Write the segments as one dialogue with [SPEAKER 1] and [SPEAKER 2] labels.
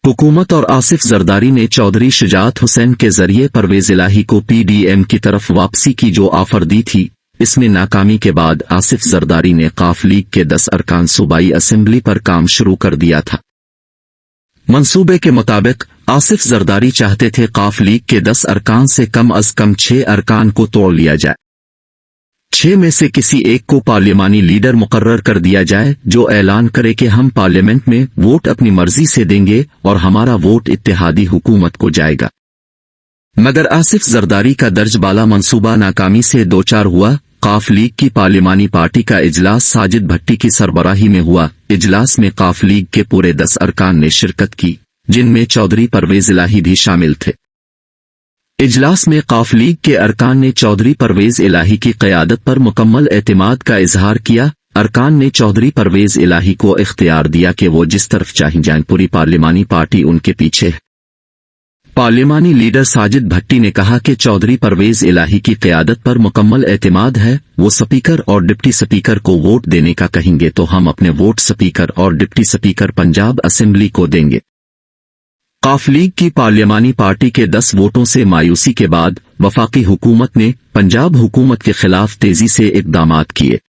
[SPEAKER 1] हुकूमत और आसिफ जरदारी ने चौधरी शुजात हुसैन के जरिए परवेज इलाही को पीडीएम की तरफ वापसी की जो ऑफर दी थी, इसमें नाकामी के बाद आसिफ जरदारी ने काफ लीग के 10 अरकान सूबाई असेंबली पर काम शुरू कर दिया था। मंसूबे के मुताबिक आसिफ जरदारी चाहते थे काफ लीग के 10 अरकान से कम 6 अरकान को तोड़ लिया जाए। 6 में से किसी एक को पार्लिमानी लीडर मुकर्रर कर दिया जाए जो ऐलान करे कि हम पार्लियामेंट में वोट अपनी मर्जी से देंगे और हमारा वोट इत्तेहादी हुकूमत को जाएगा। मगर आसिफ जरदारी का दर्ज बाला मंसूबा नाकामी से दोचार हुआ। काफ लीग की पार्लिमानी पार्टी का इजलास साजिद भट्टी की सरबराही में हुआ। इजलास में काफ लीग के पूरे 10 अरकान ने शिरकत की, जिनमें चौधरी परवेज इलाही भी शामिल थे। इजलास में काफ लीग के अरकान ने चौधरी परवेज इलाही की क़यादत पर मुकम्मल एतमाद का इजहार किया। अरकान ने चौधरी परवेज इलाही को इख्तियार दिया कि वो जिस तरफ चाहें जाएं, पूरी पार्लिमानी पार्टी उनके पीछे है। पार्लिमानी लीडर साजिद भट्टी ने कहा कि चौधरी परवेज इलाही की क़यादत पर मुकम्मल एतमाद है। वो स्पीकर और डिप्टी स्पीकर को वोट देने का कहेंगे तो हम अपने वोट स्पीकर और डिप्टी स्पीकर पंजाब असेंबली को देंगे। काफ लीग की पार्लियामानी पार्टी के 10 वोटों से मायूसी के बाद वफाकी हुकूमत ने पंजाब हुकूमत के खिलाफ तेजी से इक़दामात किए।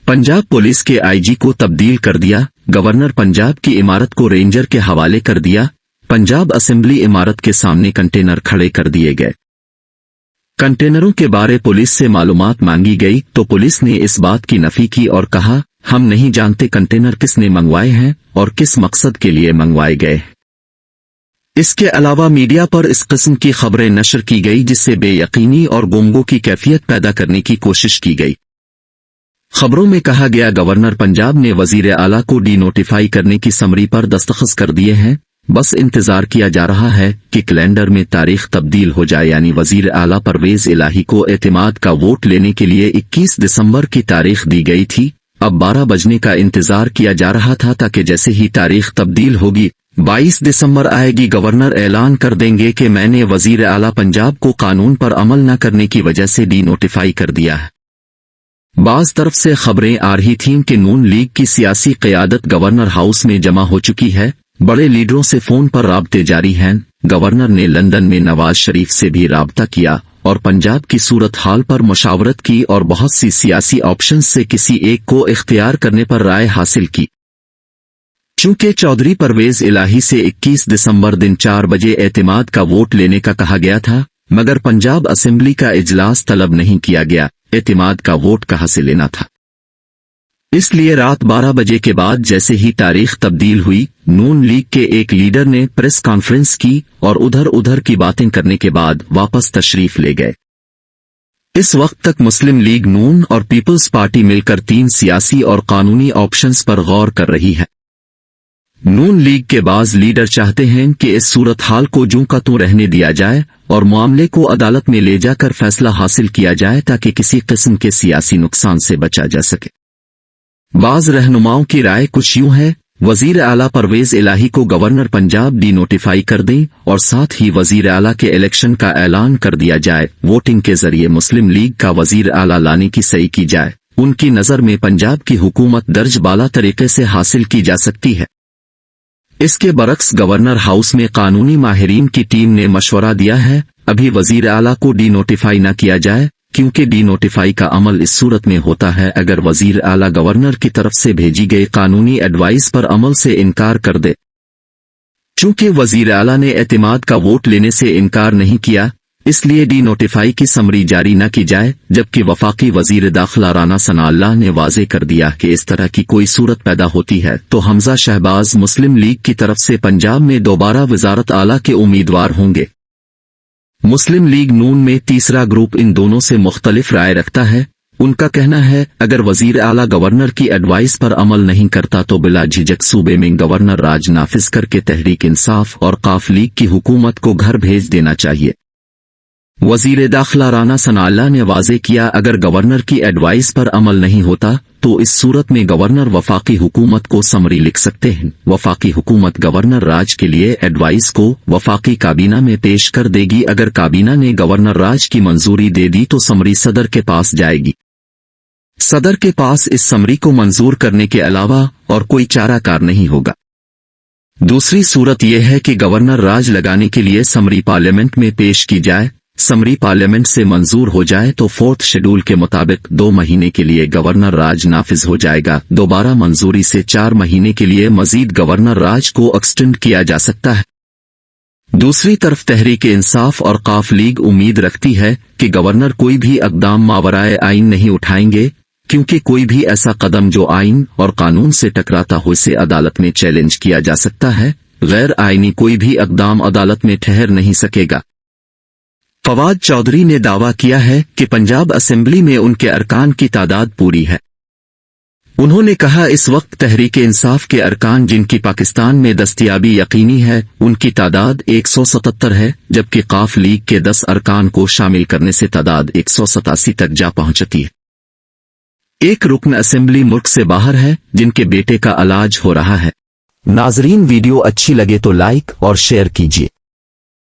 [SPEAKER 1] पंजाब पुलिस के आईजी को तब्दील कर दिया। गवर्नर पंजाब की इमारत को रेंजर के हवाले कर दिया। पंजाब असेंबली इमारत के सामने कंटेनर खड़े कर दिए गए। कंटेनरों के बारे पुलिस से मालूमात मांगी गई तो पुलिस ने इस बात की नफी की और कहा, हम नहीं जानते कंटेनर किसने मंगवाए हैं और किस मकसद के लिए मंगवाए गए। इसके अलावा मीडिया पर इस किस्म की खबरें नशर की गई जिससे बेयकीनी और गुमगो की कैफियत पैदा करने की कोशिश की गई। खबरों में कहा गया गवर्नर पंजाब ने वजीर आला को डी नोटिफाई करने की समरी पर दस्तखत कर दिए हैं। बस इंतजार किया जा रहा है कि कैलेंडर में तारीख तब्दील हो जाए, यानी वजीर आला परवेज इलाही को एतमाद का वोट लेने के लिए 21 दिसंबर की तारीख दी गई थी। अब 12 बजने का इंतजार किया जा रहा था ताकि जैसे ही तारीख तब्दील होगी 22 दिसंबर आएगी, गवर्नर ऐलान कर देंगे कि मैंने वजीर आला पंजाब को कानून पर अमल न करने की वजह से डी नोटिफाई कर दिया है। बाज तरफ से खबरें आ रही थीं कि नून लीग की सियासी क़यादत गवर्नर हाउस में जमा हो चुकी है। बड़े लीडरों से फोन पर राब्ते जारी हैं। गवर्नर ने लंदन में नवाज शरीफ से भी राब्ता किया और पंजाब की सूरत हाल पर मुशावरत की और बहुत सी सियासी ऑप्शंस से किसी एक को इख्तियार करने पर राय हासिल की। चूंकि चौधरी परवेज इलाही से 21 दिसंबर दिन 4 बजे एतमाद का वोट लेने का कहा गया था, मगर पंजाब असेंबली का इजलास तलब नहीं किया गया। एतमाद का वोट कहां से लेना था, इसलिए रात 12 बजे के बाद जैसे ही तारीख तब्दील हुई, नून लीग के एक लीडर ने प्रेस कॉन्फ्रेंस की और उधर उधर की बातें करने के बाद वापस तशरीफ ले गए। इस वक्त तक मुस्लिम लीग नून और पीपल्स पार्टी मिलकर 3 सियासी और कानूनी ऑप्शंस पर गौर कर रही है। नून लीग के बाज लीडर चाहते हैं कि इस सूरत हाल को यूं का त्यों रहने दिया जाए और मामले को अदालत में ले जाकर फैसला हासिल किया जाए ताकि किसी किस्म के सियासी नुकसान से बचा जा सके। बाज रहनुमाओं की राय कुछ यूं है, वजीर आला परवेज इलाही को गवर्नर पंजाब डी नोटिफाई कर दें और साथ ही वजीर आला के इलेक्शन का ऐलान कर दिया जाए। वोटिंग के जरिए मुस्लिम लीग का वजीर आला लाने की सही की जाए। उनकी नजर में पंजाब की हुकूमत दर्ज बाला तरीके से हासिल की जा सकती है। इसके बरक्स गवर्नर हाउस में कानूनी माहिरीन की टीम ने मशवरा दिया है अभी वजीर आला को डी नोटिफाई न किया जाए, क्योंकि डी नोटिफाई का अमल इस सूरत में होता है अगर वजीर आला गवर्नर की तरफ से भेजी गई कानूनी एडवाइस पर अमल से इनकार कर दे। चूंकि वजीर आला ने एतमाद का वोट लेने से इनकार नहीं किया, इसलिए डी नोटिफाई की समरी जारी न की जाए, जबकि वफाकी वजीर दाखिला राना सनाअल्लाह ने वाजे कर दिया कि इस तरह की कोई सूरत पैदा होती है तो हमजा शहबाज मुस्लिम लीग की तरफ से पंजाब में दोबारा वजारत आला के उम्मीदवार होंगे। मुस्लिम लीग नून में तीसरा ग्रुप इन दोनों से मुख्तलिफ राय रखता है। उनका कहना है अगर वजीर आला गवर्नर की एडवाइस पर अमल नहीं करता तो बिला झिझक सूबे में गवर्नर राज नाफिज करके तहरीक इंसाफ और काफ लीग की हुकूमत को घर भेज देना चाहिए। वजीर दाखिला राना सनाअल्लाह ने वाजे किया अगर गवर्नर की एडवाइस पर अमल नहीं होता तो इस सूरत में गवर्नर वफाकी हुकूमत को समरी लिख सकते हैं। वफाकी हुकूमत गवर्नर राज के लिए एडवाइस को वफाकी काबीना में पेश कर देगी। अगर काबीना ने गवर्नर राज की मंजूरी दे दी तो समरी सदर के पास जाएगी। सदर के पास इस समरी को मंजूर करने के अलावा और कोई चारा कार नहीं होगा। दूसरी सूरत यह है कि गवर्नर राज लगाने के लिए समरी पार्लियामेंट में पेश की जाए, समरी पार्लियामेंट से मंजूर हो जाए तो 4th शेड्यूल के मुताबिक 2 महीने के लिए गवर्नर राज नाफिज हो जाएगा। दोबारा मंजूरी से 4 महीने के लिए मजीद गवर्नर राज को एक्सटेंड किया जा सकता है। दूसरी तरफ तहरीक इंसाफ और काफ लीग उम्मीद रखती है कि गवर्नर कोई भी इक़दाम मावराए आइन नहीं उठाएंगे, क्योंकि कोई भी ऐसा कदम जो आइन और कानून से टकराता हो इसे अदालत में चैलेंज किया जा सकता है। गैर आइनी कोई भी इक़दाम अदालत में ठहर नहीं सकेगा। फवाद चौधरी ने दावा किया है कि पंजाब असेंबली में उनके अरकान की तादाद पूरी है। उन्होंने कहा, इस वक्त तहरीक इंसाफ के अरकान जिनकी पाकिस्तान में दस्तयाबी यकीनी है उनकी तादाद 177 है, जबकि काफ लीग के 10 अरकान को शामिल करने से तादाद 187 तक जा पहुंचती है। एक रुकन असेंबली मुल्क से बाहर है जिनके बेटे का इलाज हो रहा है। नाजरीन, वीडियो अच्छी लगे तो लाइक और शेयर कीजिए।